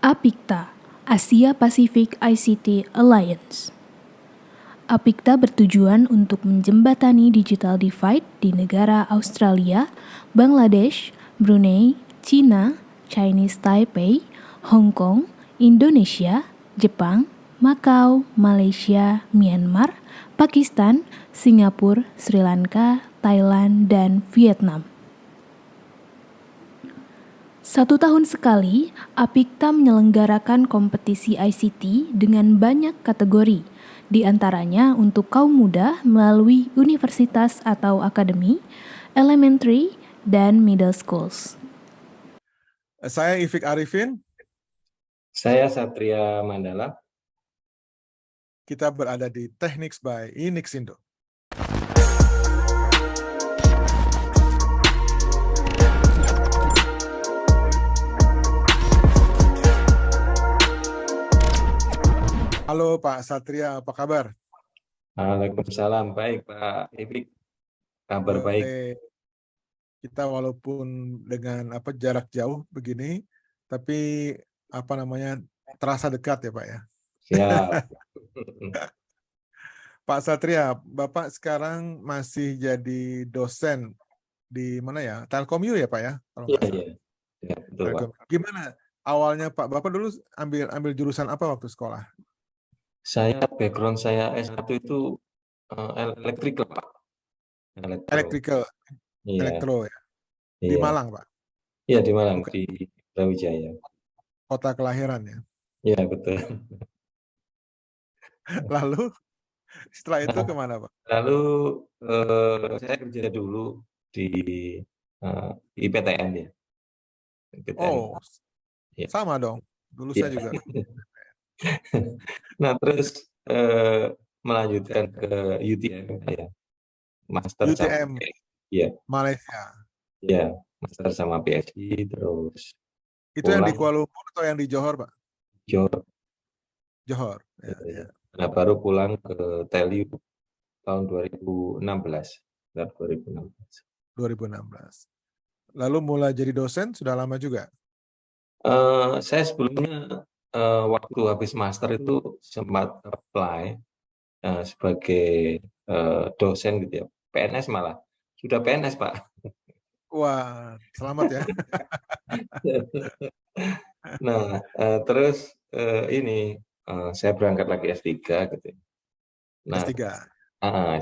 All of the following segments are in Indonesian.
APIKTA, Asia Pacific ICT Alliance. APIKTA bertujuan untuk menjembatani digital divide di negara Australia, Bangladesh, Brunei, China, Chinese Taipei, Hong Kong, Indonesia, Jepang, Macau, Malaysia, Myanmar, Pakistan, Singapura, Sri Lanka, Thailand, dan Vietnam. 1 tahun sekali, APIKTA menyelenggarakan kompetisi ICT dengan banyak kategori, di antaranya untuk kaum muda melalui universitas atau akademi, elementary, dan middle schools. Saya Ifik Arifin. Saya Satria Mandala. Kita berada di Technics by Inixindo. Halo Pak Satria, apa kabar? Waalaikumsalam, baik Pak Ifik. Kabar baik. Kita walaupun dengan jarak jauh begini, tapi terasa dekat ya Pak ya. Siap. Pak Satria, Bapak sekarang masih jadi dosen di mana ya? Telkom-U ya Pak ya? Kalau nggak salah. Iya, betul Pak. Gimana awalnya Pak? Bapak dulu ambil jurusan apa waktu sekolah? Background saya S1 itu electrical Pak. Electrical, Iya. elektro ya. Di Iya. Malang Pak? Iya di Malang, Bukan. di Brawijaya. Kota kelahiran ya? Iya betul. Lalu setelah itu kemana Pak? Lalu saya kerja dulu di IPTN ya. IPTN. Oh, Ya. sama dong. Dulu Ya. saya juga. Nah terus melanjutkan ke UTM ya, master UTM ya, Malaysia. ya master sama PhD terus. Itu yang di Kuala Lumpur atau yang di Johor Pak? Johor. Ya. Nah baru pulang ke Teliu tahun 2016. 2016. Lalu mulai jadi dosen sudah lama juga? Saya sebelumnya waktu habis master itu sempat apply sebagai dosen gitu ya, PNS malah. Sudah PNS Pak. Wah, selamat ya. Nah, terus ini saya berangkat lagi S3 gitu. Nah, S3.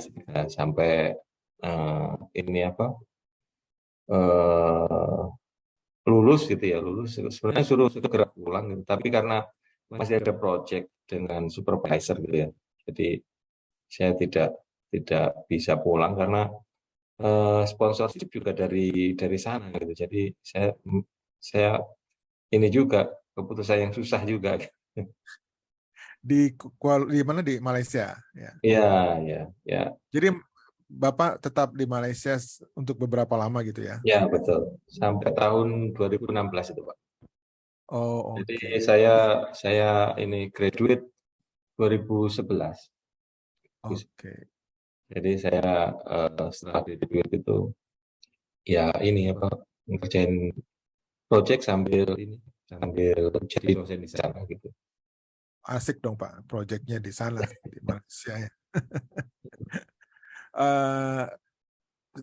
S3 sampai ini lulus gitu ya, lulus. Sebenarnya suruh segera pulang gitu, tapi karena masih ada project dengan supervisor gitu ya. Jadi saya tidak bisa pulang karena sponsorship juga dari sana gitu. Jadi saya ini juga keputusan yang susah juga. Di mana, di Malaysia ya? Iya. Jadi Bapak tetap di Malaysia untuk beberapa lama gitu ya? Ya betul, sampai tahun 2016 itu Pak. Oh, Jadi oke. saya ini graduate 2011. Oke. Jadi saya setelah graduate itu ya ini ngerjain project sambil jadi dosen di sana gitu. Asik dong Pak, proyeknya di sana di Malaysia ya.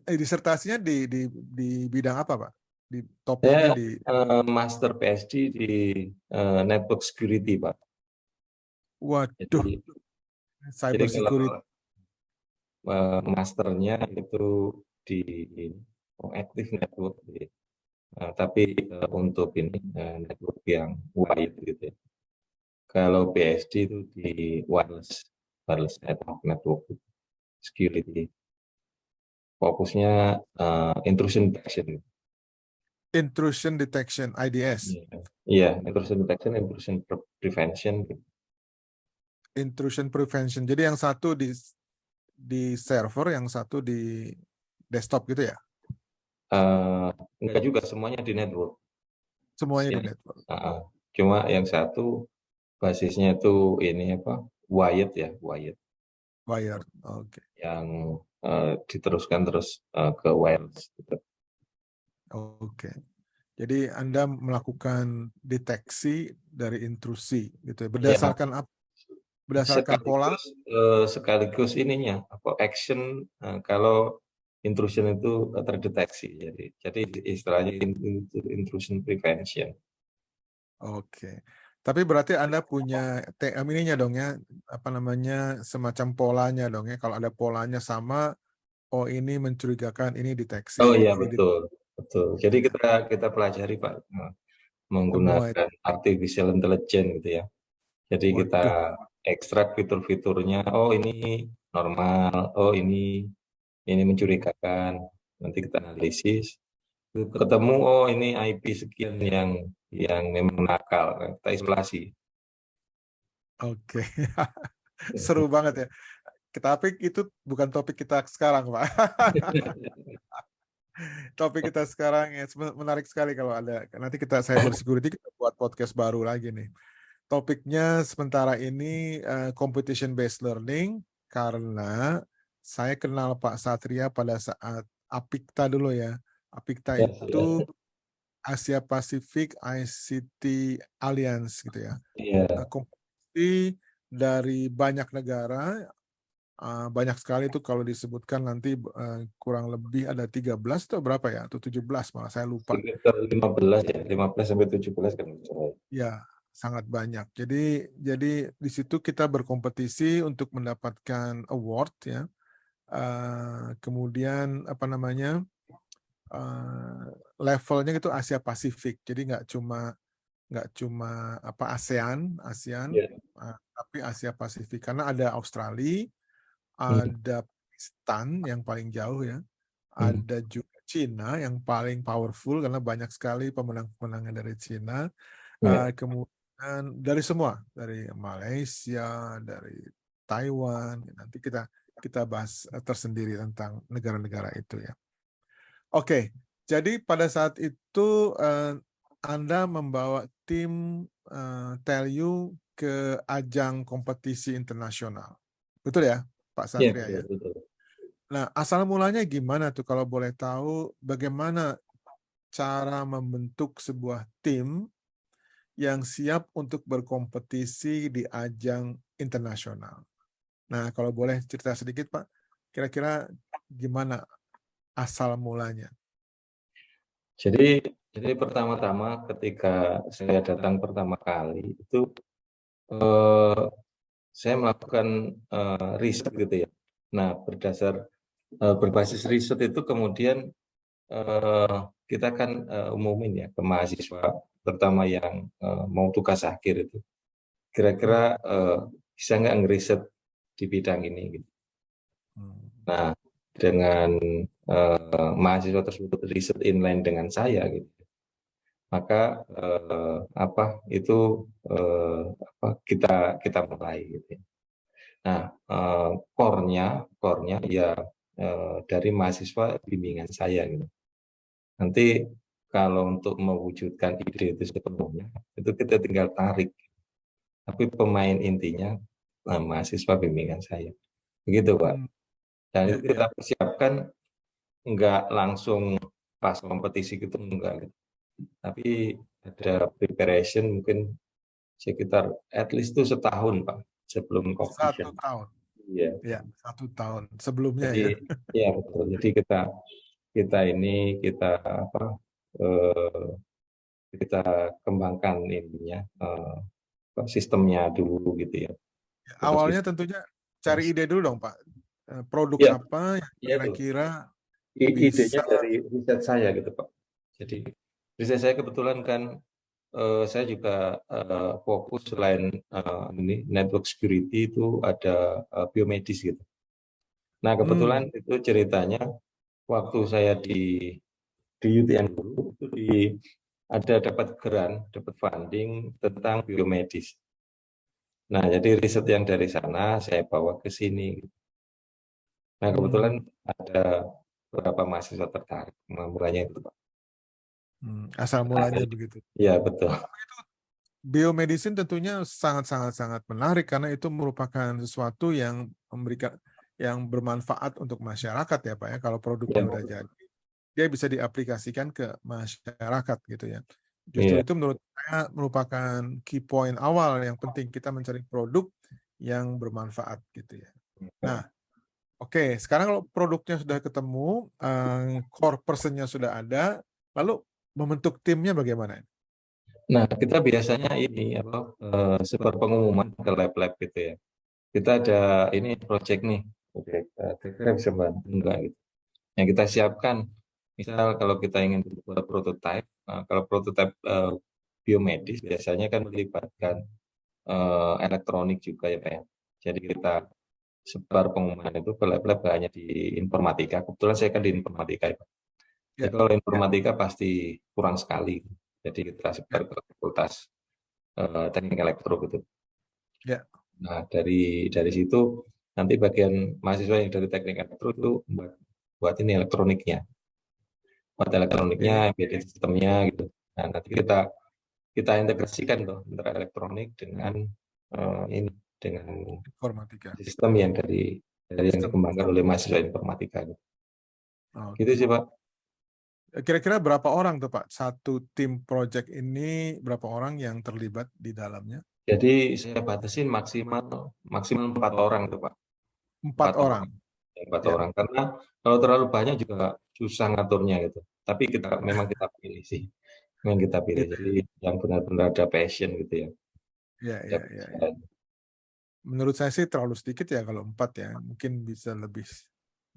Disertasinya di bidang apa Pak? Di topiknya Saya master PhD di network security Pak. Waduh, cyber jadi security. Masternya itu di active network, tapi untuk ini network yang wide gitu ya. Kalau PhD itu di wireless network security. Fokusnya intrusion detection. Intrusion detection, IDS. Iya, intrusion detection, intrusion prevention. Intrusion prevention. Jadi yang satu di server, yang satu di desktop gitu ya? Enggak juga, semuanya di network. Semuanya di network. Cuma yang satu basisnya itu ini wired ya, wired. Wired, oke. Yang diteruskan terus ke wireless. Gitu. Oke. Jadi Anda melakukan deteksi dari intrusi gitu ya. Ya, Berdasarkan apa? Berdasarkan pola. sekaligus ininya apa action kalau intrusion itu terdeteksi. Jadi istilahnya intrusion prevention. Oke. Tapi berarti Anda punya TM ininya dong ya, apa namanya, semacam polanya dong ya. Kalau ada polanya sama, oh ini mencurigakan, ini Oh deteksi, iya ini betul, betul. Jadi ya. kita pelajari Pak Semua itu. menggunakan artificial intelligence gitu ya. Jadi kita Waduh. ekstrak fitur-fiturnya. Oh ini normal. Oh ini mencurigakan. Nanti kita analisis. Ketemu oh ini IP sekian yang memang nakal. Kita isolasi. Oke. Seru banget ya. Tapi itu bukan topik kita sekarang, Pak. Topik kita sekarang ya menarik sekali kalau ada. Nanti cyber security kita buat podcast baru lagi nih. Topiknya sementara ini competition based learning karena saya kenal Pak Satria pada saat Apikta dulu ya. Apikta Ya, itu Asia Pacific ICT Alliance gitu ya. iya. Kompetisi dari banyak negara, banyak sekali itu kalau disebutkan nanti kurang lebih ada 13 atau berapa ya? Atau 17 malah saya lupa. Sekitar 15 ya, 15 sampai 17 kan. Ya, sangat banyak. Jadi di situ kita berkompetisi untuk mendapatkan award ya. Kemudian apa namanya? Levelnya itu Asia Pasifik. Jadi nggak cuma apa ASEAN, Ya. tapi Asia Pasifik karena ada Australia, Hmm. ada Pakistan yang paling jauh ya, Hmm. ada juga Cina yang paling powerful karena banyak sekali pemenang-pemenangnya dari Cina. Ya. Kemudian dari semua, dari Malaysia, dari Taiwan, nanti kita bahas tersendiri tentang negara-negara itu ya. Oke, jadi pada saat itu Anda membawa tim Telyu ke ajang kompetisi internasional. Betul ya, Pak Ya, Satria ya? betul. Nah, asal mulanya gimana tuh kalau boleh tahu bagaimana cara membentuk sebuah tim yang siap untuk berkompetisi di ajang internasional? Nah, kalau boleh cerita sedikit, Pak, kira-kira gimana asal mulanya? Jadi pertama-tama ketika saya datang pertama kali itu eh, saya melakukan riset gitu ya. Nah, berbasis riset itu kemudian kita kan umumin ya ke mahasiswa, terutama yang mau tugas akhir itu. Kira-kira bisa nggak ngeriset di bidang ini gitu. Nah, dengan mahasiswa tersebut riset inline dengan saya gitu, maka kita mulai gitu ya. Nah, core-nya ya dari mahasiswa bimbingan saya gitu. Nanti kalau untuk mewujudkan ide itu sepenuhnya, itu kita tinggal tarik. Tapi pemain intinya mahasiswa bimbingan saya. Begitu, Pak. Dan Ya, itu ya. kita persiapkan nggak langsung pas kompetisi gitu, enggak gitu. Tapi ada preparation mungkin sekitar at least itu setahun, Pak, sebelum 1 competition. tahun. Iya. Ya, 1 tahun sebelumnya Jadi ya. ya betul. Jadi kita kita kembangkan ininya sistemnya dulu gitu ya. Terus Awalnya tentunya cari ide dulu dong, Pak. Produk ya, apa yang ya tuh. kira-kira Idenya bisa. dari riset saya gitu Pak. Jadi riset saya kebetulan kan saya juga fokus selain ini network security itu ada biomedis gitu. Nah kebetulan itu ceritanya waktu saya di UTM dulu itu ada dapat grant, dapat funding tentang biomedis. Nah jadi riset yang dari sana saya bawa ke sini. Nah kebetulan ada beberapa mahasiswa tertarik mulanya itu Pak. Asal mulanya begitu. Iya betul. Biomedicine tentunya sangat menarik karena itu merupakan sesuatu yang bermanfaat untuk masyarakat ya Pak ya kalau produknya Ya, udah jadi. dia bisa diaplikasikan ke masyarakat gitu ya. Justru Iya. itu menurut saya merupakan key point awal yang penting, kita mencari produk yang bermanfaat gitu ya. Nah, oke, sekarang kalau produknya sudah ketemu, core person-nya sudah ada, lalu membentuk timnya bagaimana? Nah, kita biasanya ini apa sebar pengumuman ke lab-lab gitu ya. Kita ada ini project nih, project kira-kira bisa bantu enggak gitu. Yang kita siapkan, misal kalau kita ingin buat prototype, kalau prototype biomedis biasanya kan melibatkan elektronik juga ya Pak ya. Jadi kita sebar pengumuman itu ke lab-lab nggak hanya di informatika. Kebetulan saya kan di informatika ya Pak. Jadi Ya, kalau informatika pasti kurang sekali. Jadi kita sebar ke fakultas teknik elektro gitu. ya, Nah, dari situ nanti bagian mahasiswa yang dari teknik elektro itu buat ini elektroniknya, buat elektroniknya, oke, embedded sistemnya gitu. Nah, nanti kita integrasikan tuh antara elektronik dengan ini dengan informatika. sistem yang dari yang Sistem. dikembangkan oleh mahasiswa informatika gitu. Gitu Oke. sih Pak. Kira-kira berapa orang tuh Pak? Satu tim project ini berapa orang yang terlibat di dalamnya? Jadi saya batasin maksimal 4 orang tuh Pak. 4 4 orang. orang. 4 Ya. orang karena kalau terlalu banyak juga susah ngaturnya gitu. Tapi memang kita pilih sih. Memang kita pilih. Gitu. Jadi yang benar-benar ada passion gitu ya. Ya, Ada ya, ya, ya. passion. Menurut saya sih terlalu sedikit ya kalau 4 ya. Mungkin bisa lebih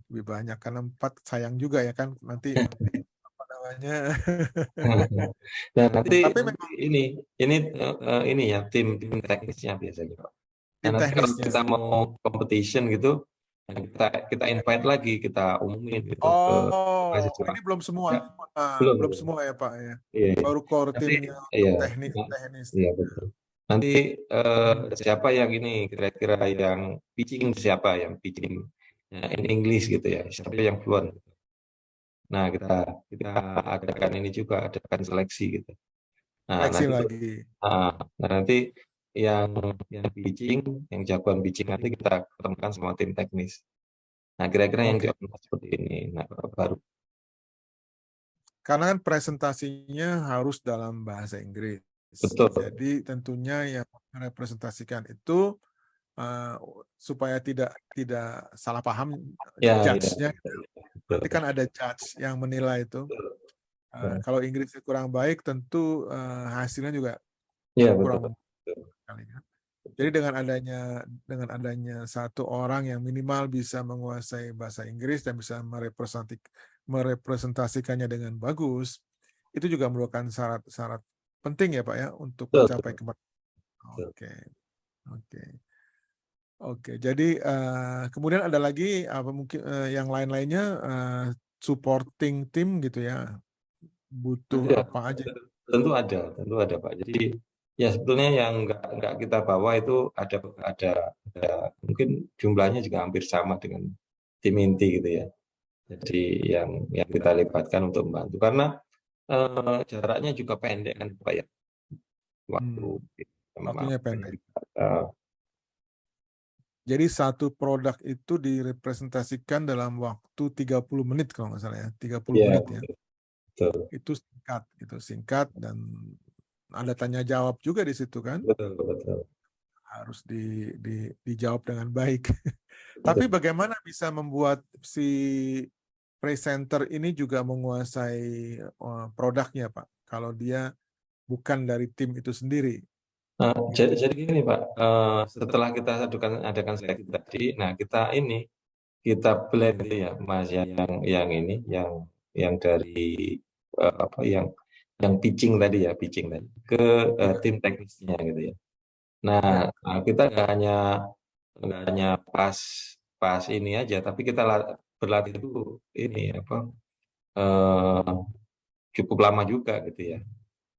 banyak karena 4 sayang juga ya kan nanti apa namanya. Nah, nanti Tapi nanti memang ini ya tim teknisnya biasanya Pak. Nah, tim nanti kalau teknisnya. kita mau competition gitu, nah kita invite lagi, kita umumin gitu ke Oh, mahasiswa. ini belum semua. Ya, belum, Belum belum. semua ya Pak ya. Iya, iya. Baru core Nanti, timnya untuk iya, teknis nah, teknis. iya betul. Nanti siapa yang ini kira-kira yang pitching siapa yang pitching in English gitu ya, siapa yang fluent. Nah, kita adakan ini juga, adakan seleksi gitu. Nah, Seleksi nanti lagi. nah, nanti yang pitching, yang jagoan pitching nanti kita ketemukan sama tim teknis. Nah, kira-kira yang Oke. seperti ini. Nah, baru Karena kan presentasinya harus dalam bahasa Inggris. betul. Jadi tentunya yang merepresentasikan itu uh, supaya tidak salah paham Ya, ya, judge-nya. Nanti betul. kan ada judge yang menilai itu. Betul. Kalau Inggrisnya kurang baik, tentu hasilnya juga Ya, betul. kurang kali ya. Jadi dengan adanya satu orang yang minimal bisa menguasai bahasa Inggris dan bisa merepresentasikannya dengan bagus, itu juga merupakan syarat penting ya Pak ya untuk Betul, mencapai betul, kemajuan. betul. Oke, oke, oke. Jadi kemudian ada lagi apa mungkin yang lain-lainnya supporting tim gitu ya, butuh Ada, apa aja? tentu ada Pak. Jadi ya sebetulnya yang nggak kita bawa itu ada mungkin jumlahnya juga hampir sama dengan tim inti gitu ya. Jadi yang kita libatkan untuk membantu karena jaraknya juga pendek kan Pak ya. Waktu Hmm, waktunya pendek. eh, Jadi satu produk itu direpresentasikan dalam waktu 30 menit kalau nggak salah ya, 30 ya menit ya. betul, Itu singkat dan ada tanya jawab juga di situ kan, betul, betul, harus dijawab dengan baik. Tapi betul. bagaimana bisa membuat si presenter ini juga menguasai produknya Pak, kalau dia bukan dari tim itu sendiri? Nah, jadi gini Pak, setelah kita adakan seleksi tadi, nah kita blend ya Mas yang ini yang dari apa yang pitching tadi ya pitching tadi ke Ya, tim teknisnya gitu ya. ya, Nah, kita nggak hanya pas pas ini aja, tapi kita berlatih itu ini apa eh, cukup lama juga gitu ya.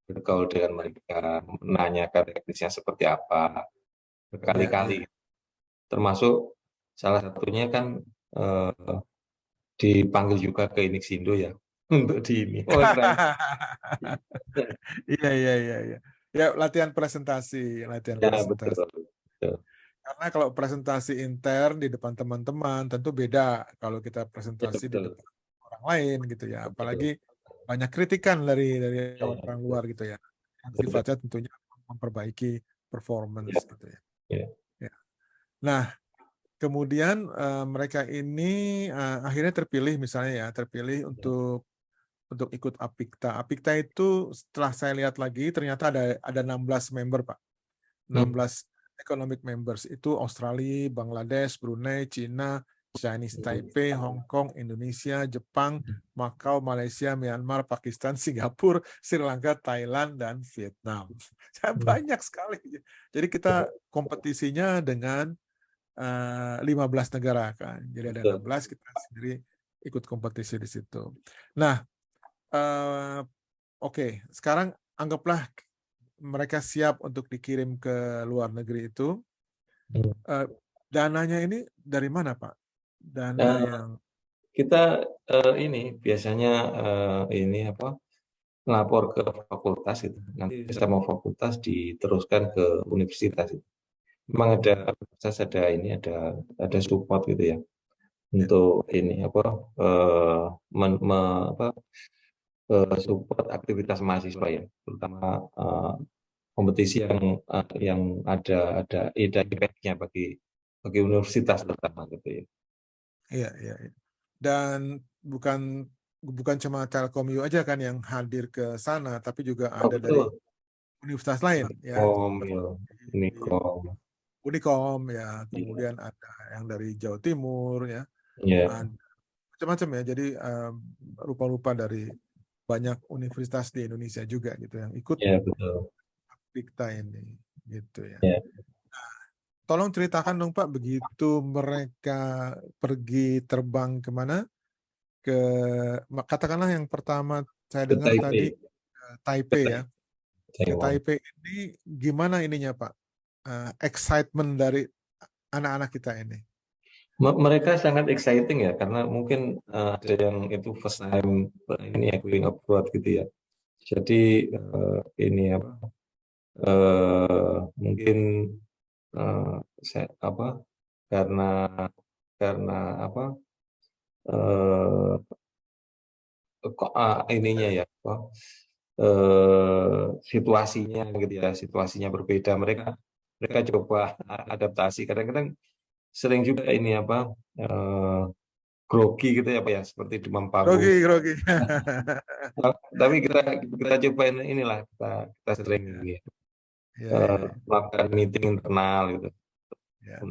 Bergaul dengan mereka, menanyakan teknisnya seperti apa ya, ya. berkali-kali. Termasuk salah satunya kan eh, dipanggil juga ke Inixindo ya untuk di ini. Oh keren. Iya, iya, iya, iya. Ya, latihan presentasi, latihan Ya betul, presentasi. betul. Karena kalau presentasi intern di depan teman-teman tentu beda kalau kita Ya presentasi di betul. depan orang lain gitu ya. Betul. Apalagi banyak kritikan dari Ya, orang betul. luar gitu ya. Yang Betul. sifatnya tentunya memperbaiki Ya, performance gitu ya. ya. Ya. Nah, kemudian mereka ini akhirnya terpilih misalnya ya, terpilih untuk ikut Apikta. Apikta itu setelah saya lihat lagi ternyata ada 16 member, Pak. 16 economic members itu Australia, Bangladesh, Brunei, Cina, Chinese Taipei, Hong Kong, Indonesia, Jepang, Macau, Malaysia, Myanmar, Pakistan, Singapura, Sri Lanka, Thailand, dan Vietnam. Banyak sekali. Jadi kita kompetisinya dengan 15 negara kan. Jadi ada Betul. 16, kita sendiri ikut kompetisi di situ. Nah, oke, sekarang anggaplah mereka siap untuk dikirim ke luar negeri itu. Dananya ini dari mana, Pak? Dana Nah, yang kita ini biasanya ini apa melapor ke fakultas itu. Nanti sama fakultas diteruskan ke universitas itu. Memang ada universitas ada support gitu ya untuk ini apa support aktivitas mahasiswa ya, terutama kompetisi yang ada impact-nya bagi universitas terutama gitu ya. iya, iya, iya. Dan bukan cuma Telkom-U aja kan yang hadir ke sana, tapi juga Oh ada dari betul. universitas lain ya, Ya, seperti Unikom. Unikom ya, Iya. kemudian ada yang dari Jawa Timur ya, Iya, ada macam-macam ya. Jadi rupa-rupa dari banyak universitas di Indonesia juga gitu yang ikut iya betul. Apikta ini gitu ya. Iya. Tolong ceritakan dong Pak, begitu mereka pergi terbang kemana? Katakanlah yang pertama saya Ke dengar tadi Taipei, Taipei ya. Ke Taiwan. Taipei ini gimana ininya Pak? Excitement dari anak-anak kita ini. Mereka sangat exciting ya karena mungkin ada yang itu first time ini ya going abroad gitu ya. Jadi ini apa mungkin saya apa karena apa eh, kok ininya ya apa situasinya gitu ya, situasinya berbeda, mereka coba adaptasi, kadang-kadang sering juga ini apa grogi gitu ya Pak ya, seperti demam panggung. Grogi, grogi. Tapi kita cobain inilah, kita sering ini Ya, ya, ya. melakukan meeting internal gitu. Ya.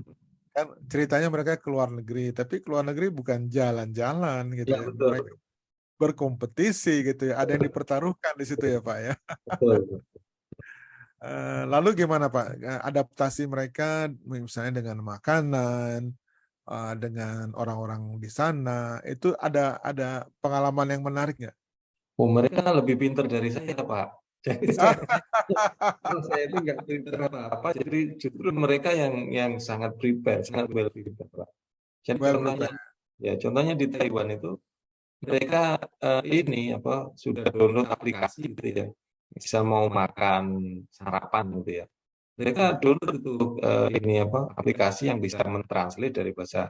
Kan ceritanya mereka keluar negeri, tapi keluar negeri bukan jalan-jalan gitu Ya ya. betul, Mereka berkompetisi gitu ya. Ada yang dipertaruhkan di situ ya Pak ya. betul. Lalu gimana Pak? Adaptasi mereka misalnya dengan makanan, dengan orang-orang di sana, itu ada pengalaman yang menarik nggak? Oh, mereka lebih pintar dari saya Pak. Jadi saya itu nggak pintar apa-apa, jadi justru mereka yang sangat prepare, sangat well prepared Pak. Jadi Well contohnya prepared. ya contohnya di Taiwan itu mereka ini apa sudah download aplikasi gitu ya, bisa mau makan sarapan gitu ya, mereka Ya. download itu ini apa aplikasi yang bisa mentranslate dari bahasa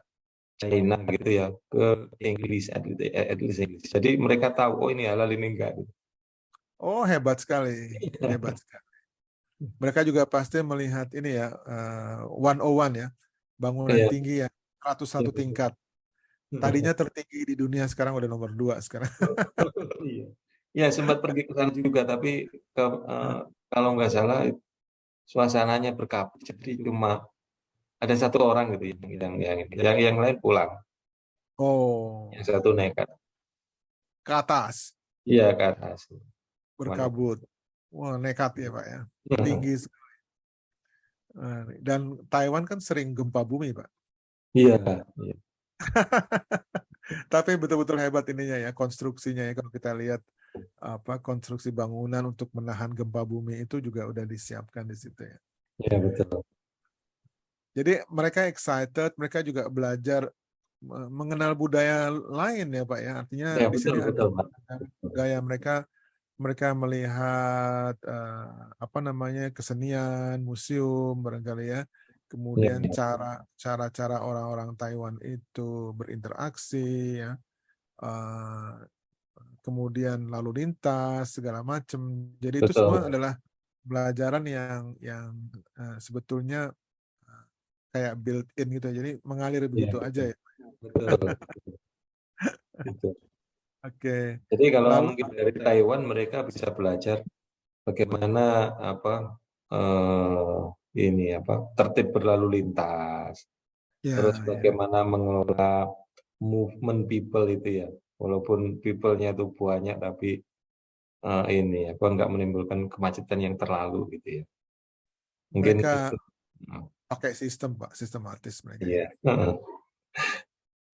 China gitu ya ke Inggris, at least Inggris. Jadi mereka tahu oh ini halal ini enggak gitu. Oh, hebat sekali. Hebat sekali. Mereka juga pasti melihat ini ya, 101 ya, bangunan Iya, tinggi ya, 101 iya, tingkat. Tadinya tertinggi di dunia, sekarang udah nomor 2 sekarang. iya. Ya sempat pergi ke sana juga, tapi kalau nggak salah suasananya berkabut, jadi cuma ada satu orang gitu yang lain pulang, Oh, yang satu nekat. ke atas, Iya ke atas. Mana? berkabut. Wah, nekat ya Pak ya. Tinggi. Dan Taiwan kan sering gempa bumi Pak. Iya, iya, Tapi betul-betul hebat ininya ya, konstruksinya ya. Kalau kita lihat konstruksi bangunan untuk menahan gempa bumi itu juga udah disiapkan di situ ya. iya betul. Jadi mereka excited, mereka juga belajar mengenal budaya lain ya Pak ya. Artinya Ya di betul sini ada betul Pak. budaya mereka melihat kesenian, museum barangkali ya. Iya, Kemudian cara-cara orang-orang Taiwan itu berinteraksi ya. kemudian lalu lintas segala macam. Jadi itu Betul. semua adalah pelajaran yang sebetulnya kayak built-in gitu. Jadi mengalir begitu Iya, aja ya. betul. Gitu. Oke. Jadi kalau Lalu mungkin dari Taiwan mereka bisa belajar bagaimana ini tertib berlalu lintas, terus ya, bagaimana mengelola movement people itu ya, walaupun people-nya itu banyak tapi nggak menimbulkan kemacetan yang terlalu gitu ya. Mungkin mereka itu. pakai sistem Pak, sistematis mereka ya. Iya.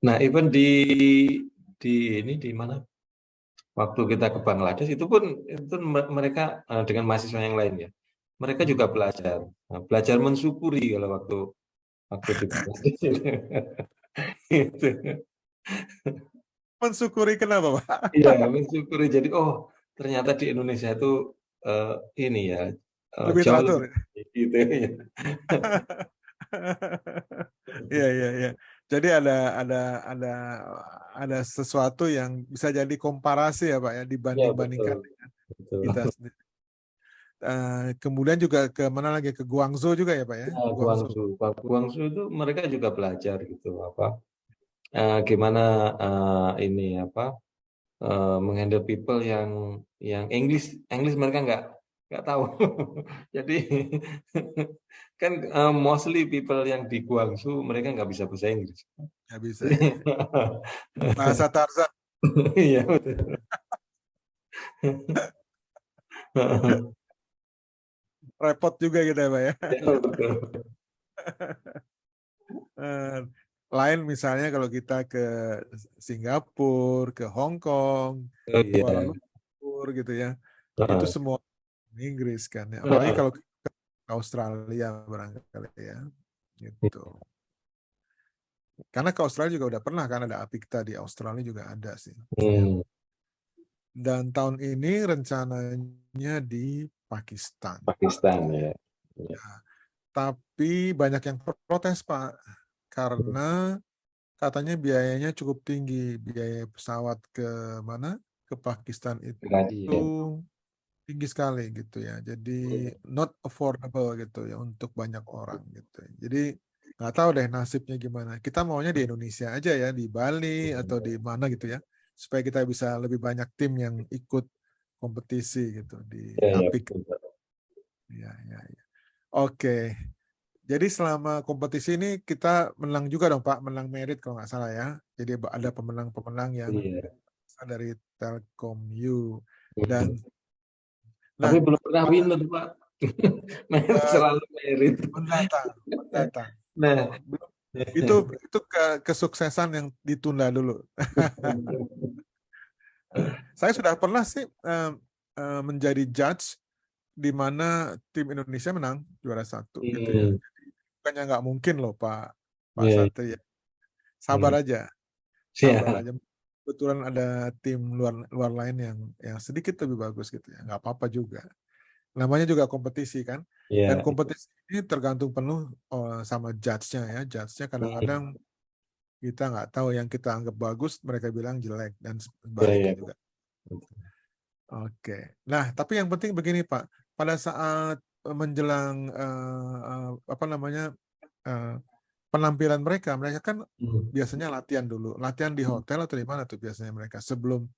Nah, even di mana? Waktu kita ke Bangladesh itu mereka dengan mahasiswa yang lain ya. Mereka juga belajar. Nah, belajar mensyukuri kalau waktu di Bangladesh itu. Gitu. Mensyukuri kenapa Pak? Iya, mensyukuri. Jadi ternyata di Indonesia itu ini ya Lebih jauh teratur. lebih baik gitu ya. Iya, iya, iya. Jadi ada sesuatu yang bisa jadi komparasi ya Pak ya, Iya, dibanding-bandingkan betul. dengan Betul. kita sendiri. Kemudian juga ke mana lagi, ke Guangzhou juga ya Pak ya, Nah, Guangzhou. Guangzhou itu mereka juga belajar gitu gimana menghandle people yang English mereka nggak tahu. Jadi kan mostly people yang di Guangzhou mereka nggak bisa bahasa Inggris. Nggak bisa ya. Bahasa Tarzan. Iya betul. Repot juga gitu ya Pak ya. Iya, betul. Eh, Lain misalnya kalau kita ke Singapura, ke Hong Kong, Oh, Kuala iya. Lumpur gitu ya, itu Heeh. semua Inggris kan ya. Apalagi Heeh. kalau ke Australia barangkali ya, gitu. Karena ke Australia juga udah pernah kan, ada Apikta di Australia juga ada sih. Ya. Hmm, Dan tahun ini rencananya di Pakistan. Pakistan ya. Tapi banyak yang protes Pak, karena katanya biayanya cukup tinggi, biaya pesawat ke mana? Ke Pakistan Geradi itu ya. tinggi sekali gitu ya. Jadi not affordable gitu ya untuk banyak orang gitu. Jadi nggak tahu deh nasibnya gimana. Kita maunya di Indonesia aja ya, di Bali atau di mana gitu ya, supaya kita bisa lebih banyak tim yang ikut kompetisi gitu di Iya, iya, APIK. betul, Pak. Ya, ya, ya. Oke. Jadi selama kompetisi ini kita menang juga dong Pak, menang merit kalau nggak salah ya. Jadi ada pemenang-pemenang yang Iya. dari Telkom-U. Hmm. Dan Tapi nah belum pernah winner, Pak. Merit eh, selalu merit. mendatang. Nah, Itu kesuksesan yang ditunda dulu. Saya sudah pernah sih menjadi judge di mana tim Indonesia menang juara 1 gitu ya. Bukannya nggak mungkin loh Pak iya, Satria. Sabar aja. Sabar iya, aja. Kebetulan ada tim luar lain yang sedikit lebih bagus gitu ya, nggak apa-apa juga. Namanya juga kompetisi kan, dan iya. kompetisi ini tergantung penuh sama judge-nya ya. Judge-nya kadang-kadang kita nggak tahu, yang kita anggap bagus mereka bilang jelek dan Iya, sebaliknya iya. juga. Oke. Nah, tapi yang penting begini Pak, pada saat menjelang apa namanya penampilan mereka kan biasanya latihan dulu. Latihan di hotel atau di mana tuh biasanya mereka sebelum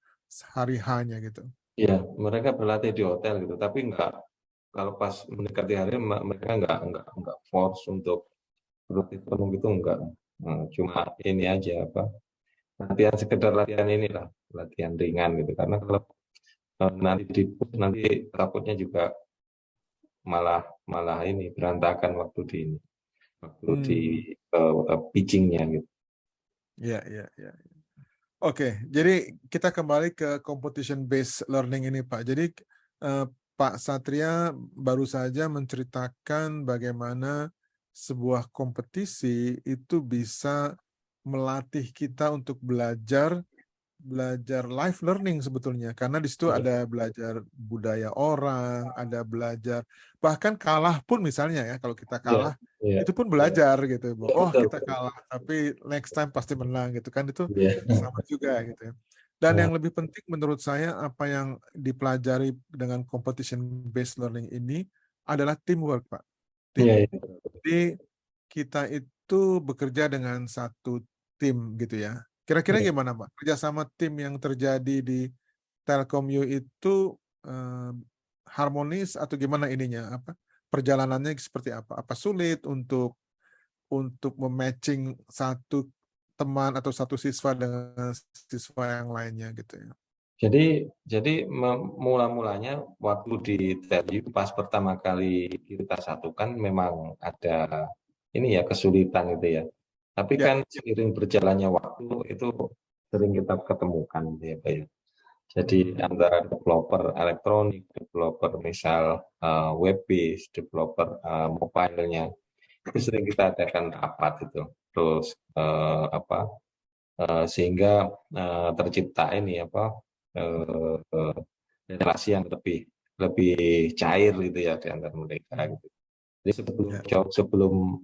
hari H-nya gitu. Iya, mereka berlatih di hotel gitu, tapi kalau pas mendekati hari mereka nggak force untuk berlatih penuh gitu enggak. Cuma ini aja latihan sekedar latihan inilah, latihan ringan gitu. Karena kalau nanti takutnya juga malah ini berantakan waktu di pitchingnya gitu. Iya, iya, iya. Oke, jadi kita kembali ke competition based learning ini Pak. Jadi Pak Satria baru saja menceritakan bagaimana sebuah kompetisi itu bisa melatih kita untuk belajar life learning sebetulnya, karena di situ ada belajar budaya orang, ada belajar bahkan kalah pun misalnya ya, kalau kita kalah Iya, itu pun belajar gitu. iya, Oh betul, kita kalah tapi next time pasti menang gitu kan, itu iya, sama juga gitu ya. Dan Ya. yang lebih penting menurut saya apa yang dipelajari dengan competition based learning ini adalah teamwork, Pak. Iya, Tim. iya. Jadi kita itu bekerja dengan satu tim gitu ya. Kira-kira Iya. gimana, Pak? Kerjasama tim yang terjadi di Telkom U itu harmonis atau gimana ininya? Apa perjalanannya seperti apa? Apa sulit untuk mematching satu teman atau satu siswa dengan siswa yang lainnya gitu ya? Jadi mula-mulanya waktu di TELU pas pertama kali kita satukan memang ada ini ya kesulitan gitu ya. Tapi Ya, kan seiring berjalannya waktu itu sering kita ketemukan gitu ya, Pak ya. Jadi antara developer elektronik, developer misal web based, developer mobile-nya itu sering kita adakan rapat itu. Terus sehingga tercipta ini relasi yang lebih lebih cair gitu ya di antara mereka gitu. Jadi ya. sebelum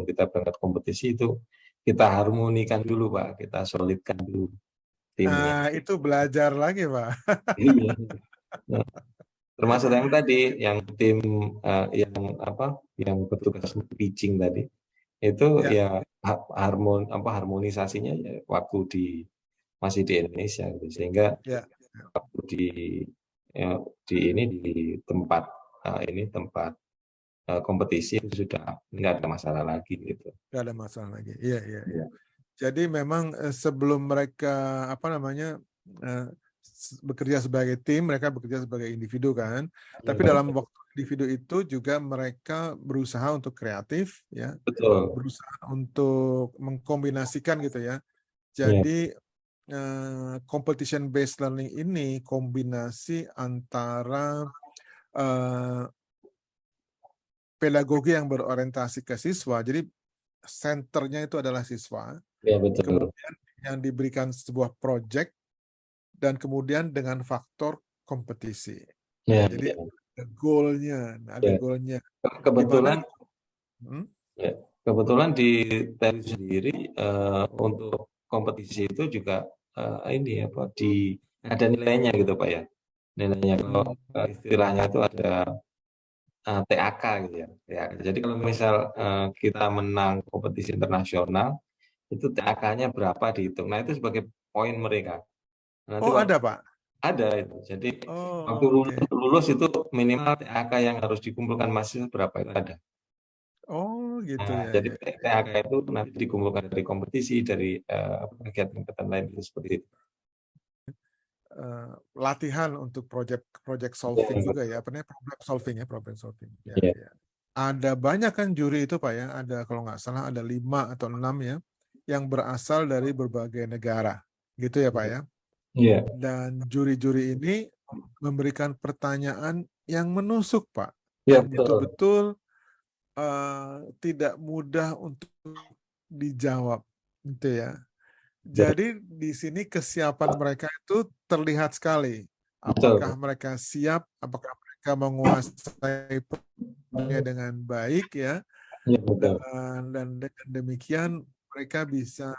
kita berangkat kompetisi itu kita harmonikan dulu Pak, kita solidkan dulu timnya. Nah, itu belajar lagi, Pak. Iya. Nah, termasuk yang tadi, yang tim yang bertugas pitching tadi, itu Ya, ya harmonisasinya ya waktu masih di Indonesia gitu. Sehingga ya. waktu ya, di tempat tempat kompetisi itu sudah nggak ada masalah lagi gitu. Nggak ada masalah lagi. Iya, iya, iya. Iya. Jadi memang sebelum mereka eh, bekerja sebagai tim, mereka bekerja sebagai individu kan. Tapi dalam waktu individu itu juga mereka berusaha untuk kreatif, ya, Betul. berusaha untuk mengkombinasikan gitu ya. Ya, Jadi competition based learning ini kombinasi antara eh, pedagogi yang berorientasi ke siswa. Jadi senternya itu adalah siswa. ya betul. Kemudian yang diberikan sebuah project dan kemudian dengan faktor kompetisi. Ya, Jadi ya, ada ya. goalnya. Gimana? Kebetulan Hmm? ya, kebetulan di TEL sendiri untuk kompetisi itu juga ini ada nilainya gitu Pak ya. Nilainya kalau istilahnya itu ada TAK gitu ya. TAK. Jadi kalau misal kita menang kompetisi internasional itu TAK-nya berapa dihitung. Nah, itu sebagai poin mereka. Nanti Oh, waktu ada, Pak. ada itu. Jadi waktu Oh, oke. lulus itu minimal TAK yang harus dikumpulkan mahasiswa berapa itu ada. Oh, gitu Nah, ya, jadi ya. TAK itu nanti dikumpulkan dari kompetisi, dari kegiatan-kegiatan lain itu seperti itu. Latihan untuk project solving Ya, juga ya, apa namanya, problem solving ya, problem solving. Ya, ya, ya. Ada banyak kan juri itu, Pak ya. Ada kalau nggak salah ada 5 atau 6 ya, yang berasal dari berbagai negara, gitu ya, Pak ya. ya, Dan juri-juri ini memberikan pertanyaan yang menusuk, Pak, ya, dan betul. betul-betul tidak mudah untuk dijawab, gitu ya. Betul. Jadi di sini kesiapan mereka itu terlihat sekali. Apakah Betul. mereka siap, apakah mereka menguasai problemnya dengan baik ya, Ya, betul. dan dengan demikian mereka bisa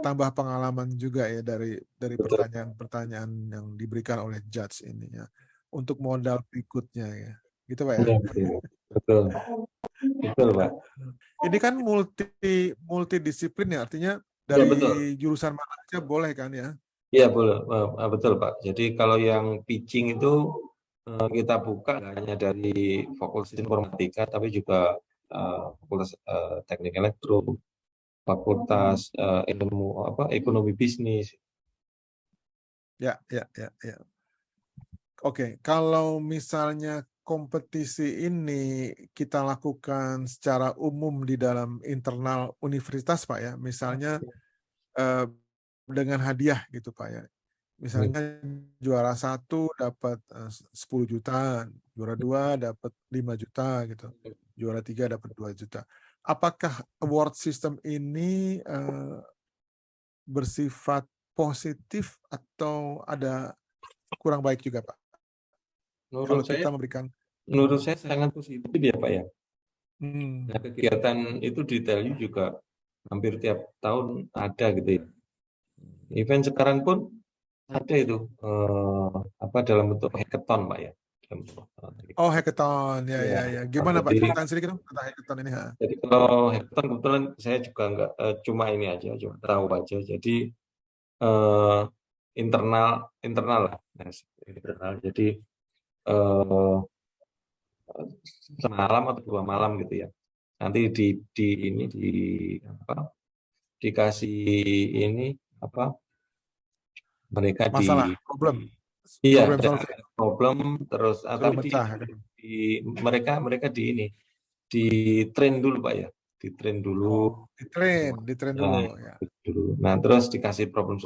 tambah pengalaman juga ya dari Betul. pertanyaan-pertanyaan yang diberikan oleh judge ini ya, untuk modal berikutnya ya, gitu Pak ya. Ya, betul. Betul. Betul, Pak. Ini kan multidisiplin ya, artinya Ya, dari betul. jurusan mana aja boleh kan ya? Iya boleh, betul Pak. Jadi kalau yang pitching itu kita buka nggak hanya dari Fakultas Informatika, tapi juga Fakultas Teknik Elektro, Fakultas Ekonomi Bisnis. Ya, ya, ya, ya. Oke, kalau misalnya kompetisi ini kita lakukan secara umum di dalam internal universitas, Pak ya, misalnya eh, dengan hadiah gitu, Pak ya. Misalnya juara 1 dapat 10 juta, juara 2 dapat 5 juta gitu, juara 3 dapat 2 juta. Apakah award system ini bersifat positif atau ada kurang baik juga, Pak? Kalau Menurut saya, kita memberikan menurut saya sangat positif ya Pak ya. hmm, Nah, kegiatan itu di TELU juga hampir tiap tahun ada gitu ya. Event sekarang pun ada itu apa dalam bentuk hackathon Pak ya. Dalam bentuk, Oh, hackathon. Ya, ya. ya, ya. Gimana Pak? Jadi, Ceritain sedikit dong tentang hackathon ini. Ha? jadi kalau hackathon kebetulan saya juga nggak cuma ini aja, cuma tahu aja. Jadi eh, internal internal lah, internal. Jadi eh, semalam atau 2 malam gitu ya. Nanti di ini di apa? Dikasih ini apa? Mereka Masalah, problem iya solving. problem terus Suruh tapi mecah. Kan? mereka di ini di train dulu Pak ya, di train dulu. Oh, di train Nah, dulu. Ya. dulu. Nah, terus dikasih problem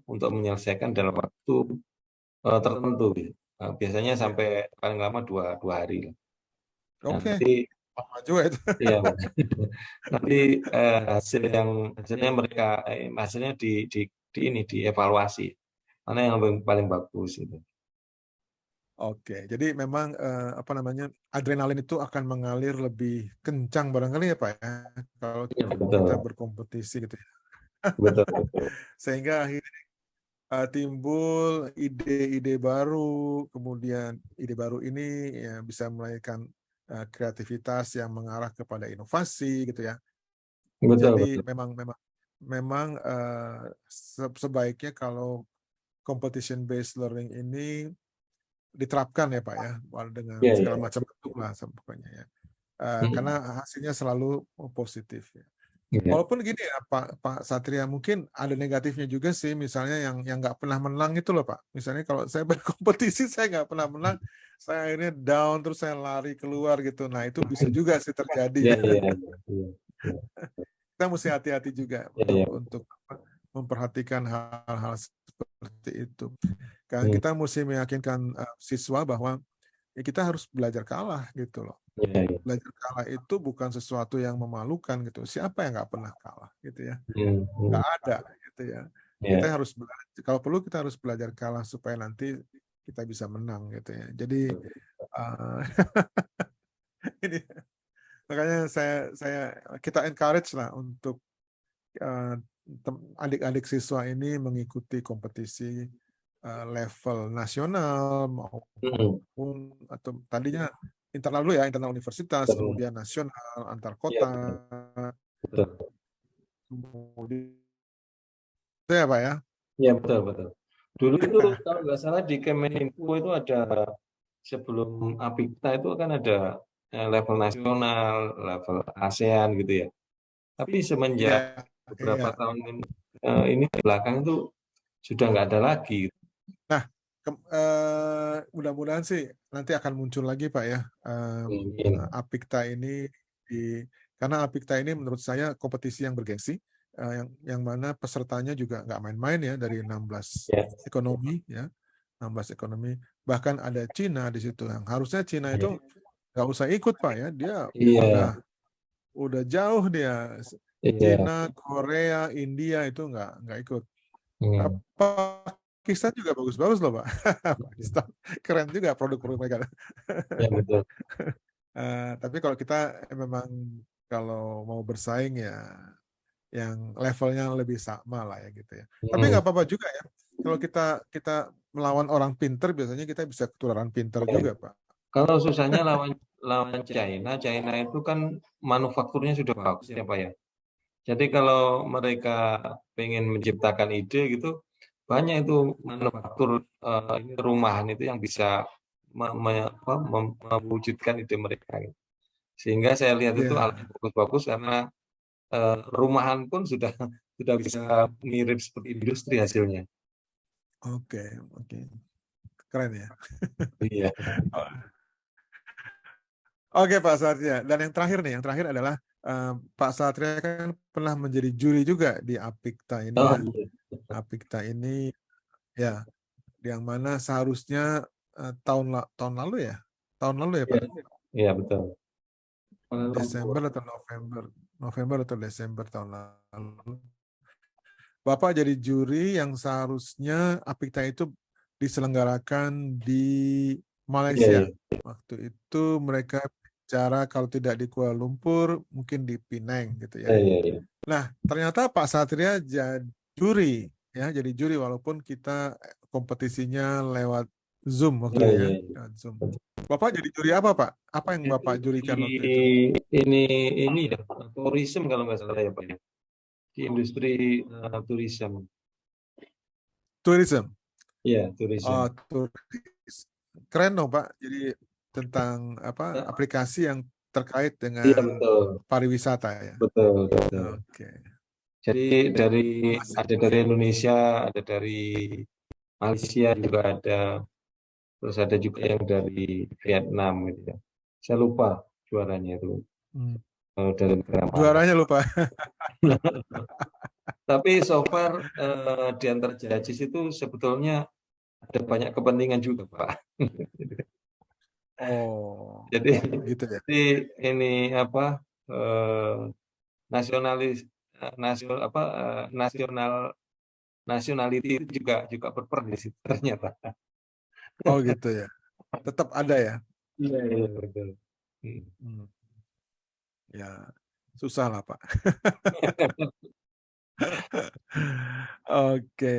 untuk menyelesaikan dalam waktu tertentu. Gitu. Nah, biasanya Ya. sampai paling lama dua hari. Nah, Oke. nanti Lama juga itu. ya nanti hasilnya mereka hasilnya di ini dievaluasi mana yang paling bagus itu. Oke, jadi memang apa namanya adrenalin itu akan mengalir lebih kencang barangkali ya Pak ya kalau Iya, kita betul, berkompetisi gitu ya. betul, betul. Sehingga akhirnya timbul ide-ide baru, kemudian ide baru ini ya bisa melahirkan kreativitas yang mengarah kepada inovasi gitu ya. Betul, Jadi betul. memang sebaiknya kalau competition based learning ini diterapkan ya Pak ya, dengan Iya, segala iya. macam bentuk lah pokoknya ya. Hmm, Karena hasilnya selalu positif ya. iya. Walaupun gini ya Pak Satria, mungkin ada negatifnya juga sih, misalnya yang nggak pernah menang itu loh Pak. Misalnya kalau saya berkompetisi saya nggak pernah menang, saya akhirnya down terus saya lari keluar gitu. Nah itu bisa juga sih Iya, terjadi. iya, iya, iya, Kita mesti hati-hati juga iya, iya. untuk memperhatikan hal-hal seperti itu. Kan Hmm, kita mesti meyakinkan siswa bahwa ya kita harus belajar kalah gitu loh. iya, iya. Belajar kalah itu bukan sesuatu yang memalukan gitu. Siapa yang nggak pernah kalah gitu ya? Hmm, hmm, Nggak ada gitu ya. Kita iya. harus belajar, kalau perlu kita harus belajar kalah supaya nanti kita bisa menang gitu ya. Jadi uh, ini makanya kita encourage lah untuk uh, adik-adik siswa ini mengikuti kompetisi level nasional Hmm, maupun atau tadinya internal dulu ya, internal universitas, betul. kemudian nasional, antar Iya, kota, betul. kemudian itu ya Pak ya. Iya, betul, betul. Dulu itu kalau nggak salah di Kemeninfo itu ada sebelum Apikta itu kan ada level nasional, level ASEAN gitu ya. Tapi semenjak Iya, beberapa iya. tahun ini di belakang itu sudah nggak ada lagi. Nah, mudah-mudahan sih nanti akan muncul lagi Pak ya, Mungkin. Apikta ini karena Apikta ini menurut saya kompetisi yang bergengsi, yang mana pesertanya juga nggak main-main ya, dari 16 Ya, ekonomi ya, 16 ekonomi, bahkan ada Cina di situ yang harusnya Cina itu nggak usah ikut Pak ya, dia iya, udah jauh dia. iya. Cina, Korea, India itu nggak ikut. Hmm. Pakistan juga bagus-bagus loh Pak. Pakistan keren juga produk-produk mereka. Ya, betul. Tapi kalau kita memang kalau mau bersaing ya yang levelnya lebih sama lah ya gitu ya. Tapi Hmm. nggak apa-apa juga ya. Kalau kita melawan orang pinter, biasanya kita bisa ketularan pinter Ya. juga Pak. Kalau susahnya lawan lawan China, China itu kan manufakturnya sudah bagus ya Pak ya. Jadi kalau mereka pengen menciptakan ide gitu, banyak itu manufaktur rumahan itu yang bisa mewujudkan ide mereka. Gitu. Sehingga saya lihat itu Ya, alatnya bagus-bagus karena rumahan pun sudah bisa mirip seperti industri hasilnya. oke, oke. Keren ya. Iya. Oke Pak Satria. Dan yang terakhir adalah Pak Satria kan pernah menjadi juri juga di Apikta ini Oh, ya. iya. Apikta ini ya, yang mana seharusnya tahun lalu ya, Iya, Pak, iya, betul. Desember atau November atau Desember tahun lalu. Bapak jadi juri yang seharusnya Apikta itu diselenggarakan di Iya, iya. Malaysia. Waktu itu mereka bicara kalau tidak di Kuala Lumpur, mungkin di Penang gitu Iya, ya. iya, iya. Nah, ternyata Pak Satria jadi juri ya, jadi juri walaupun kita kompetisinya lewat Zoom waktu Iya, itu iya, ya, iya. lewat Zoom. Bapak jadi juri apa, Pak? Apa yang Jadi Bapak jurikan waktu itu? ini ya, tourism kalau nggak salah ya Pak ya. Di industri tourism. Tourism. Iya, tourism. Oh, turis. Keren dong, Pak. Jadi tentang apa Nah, aplikasi yang terkait iya dengan betul, pariwisata ya. betul, betul. Oke. Jadi Masih. ada dari Indonesia, ada dari Malaysia juga ada, terus ada juga yang dari Vietnam gitu ya. Saya lupa juaranya itu Hmm. dari negara mana. Juaranya lupa. Tapi so far di antara judges itu sebetulnya ada banyak kepentingan juga Pak. Oh, Jadi gitu ya. jadi ini apa nasionalis nasional apa nasional nationality itu juga berperan di situ ternyata. Oh, gitu ya. Tetap ada ya. Iya, iya betul. Hmm. Ya, susah lah, Pak. Oke.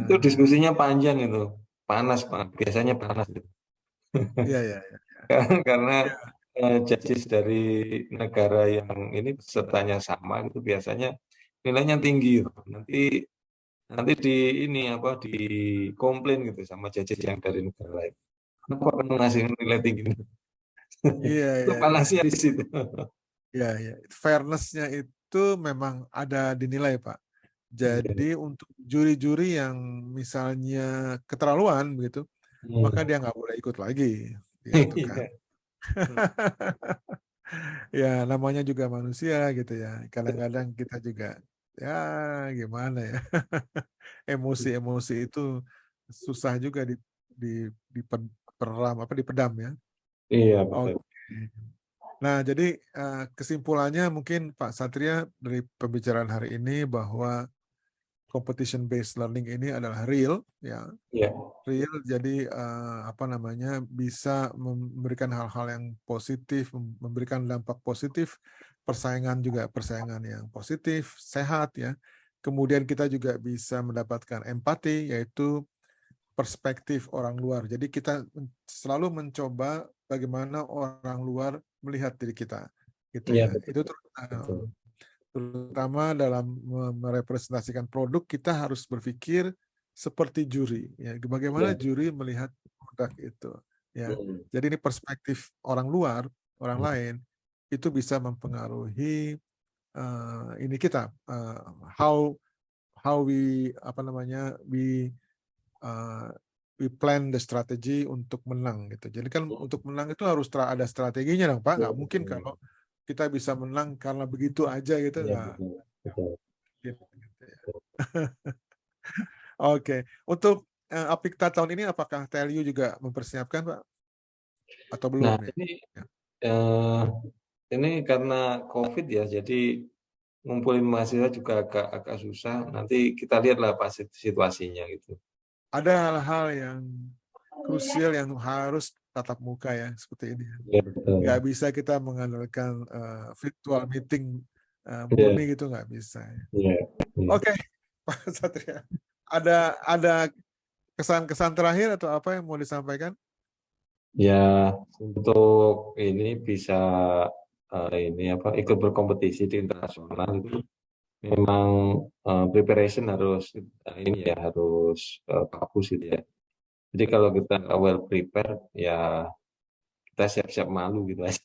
Itu diskusinya panjang itu, panas Pak. Biasanya panas itu. Iya, iya, iya. Karena Ya. judges dari negara yang ini pesertanya sama itu biasanya nilainya tinggi gitu. Nanti di ini apa di komplain gitu sama judges yang dari negara lain. Kenapa kamu ngasih nilai tinggi? Iya, Itu iya, iya. panasnya di situ. Iya, iya. Fairness-nya itu memang ada dinilai, Pak. Jadi Iya. untuk juri-juri yang misalnya keterlaluan begitu, maka dia nggak boleh ikut lagi, gitu kan. Iya. Ya, namanya juga manusia gitu ya. Kadang-kadang kita juga ya gimana ya. Emosi-emosi itu susah juga di diperam apa dipedam ya. Iya betul. Oke. Nah, jadi kesimpulannya mungkin Pak Satria dari pembicaraan hari ini bahwa competition based learning ini adalah real ya. Iya. Real jadi apa namanya bisa memberikan hal-hal yang positif, memberikan dampak positif, persaingan juga persaingan yang positif, sehat ya. Kemudian kita juga bisa mendapatkan empati yaitu perspektif orang luar. Jadi kita selalu mencoba bagaimana orang luar melihat diri kita gitu Iya ya. betul. Itu Betul. terutama dalam merepresentasikan produk kita harus berpikir seperti juri ya bagaimana Iya. juri melihat produk itu ya Hmm. jadi ini perspektif orang luar orang lain itu bisa mempengaruhi ini kita how we apa namanya uh, we plan the strategy untuk menang gitu jadi kan untuk menang itu harus ada strateginya dong Pak nggak mungkin kalau kita bisa menang karena begitu aja gitu Iya nggak betul. Betul. gitu ya. Oke, untuk Apikta tahun ini apakah TLU juga mempersiapkan Pak atau Nah belum nih? Ya. eh, ini karena COVID ya, jadi ngumpulin mahasiswa juga agak susah. Nanti kita lihatlah pas situasinya gitu. Ada hal-hal yang krusial yang harus tatap muka ya seperti ini. Iya betul. Nggak bisa kita mengandalkan virtual meeting Iya. murni gitu nggak bisa. Iya. Iya. Oke, Pak Satria, ada kesan-kesan terakhir atau apa yang mau disampaikan? Ya untuk ini bisa ini apa ikut berkompetisi di internasional itu memang preparation harus ini ya harus bagus gitu ya. Jadi kalau kita nggak well prepared ya kita siap-siap malu gitu aja.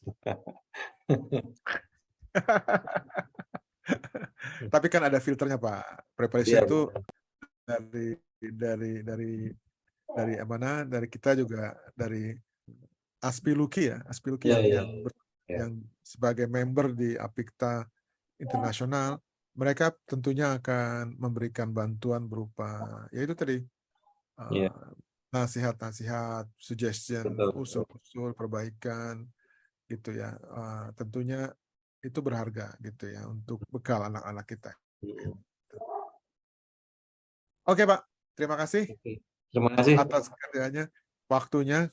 Tapi kan ada filternya Pak. Preparation Iya, itu dari dari mana? Dari kita juga dari Aspiluki ya, Aspiluki iya, yang iya, yang iya. yang sebagai member di Apikta Internasional, mereka tentunya akan memberikan bantuan berupa yaitu tadi Iya, nasihat-nasihat, suggestion, betul, betul. usul-usul perbaikan gitu ya. Tentunya itu berharga gitu ya untuk bekal anak-anak kita. Mm. Oke Pak, terima kasih Oke. Terima kasih. atas kehadirannya, waktunya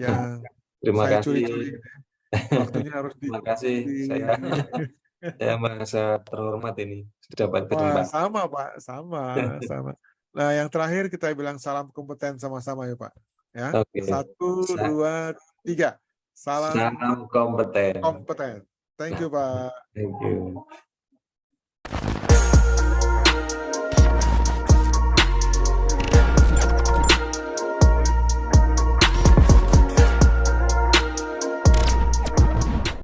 yang Terima saya kasih. curi-curi. Waktunya harus Terima kasih. di Saya Saya merasa terhormat ini dapat Wah, kesempatan. sama Pak, sama. Nah, yang terakhir kita bilang salam kompeten sama-sama ya Pak. Ya, Oke, 1, 2, 3. Salam salam kompeten. kompeten. Thank you Pak. Thank you.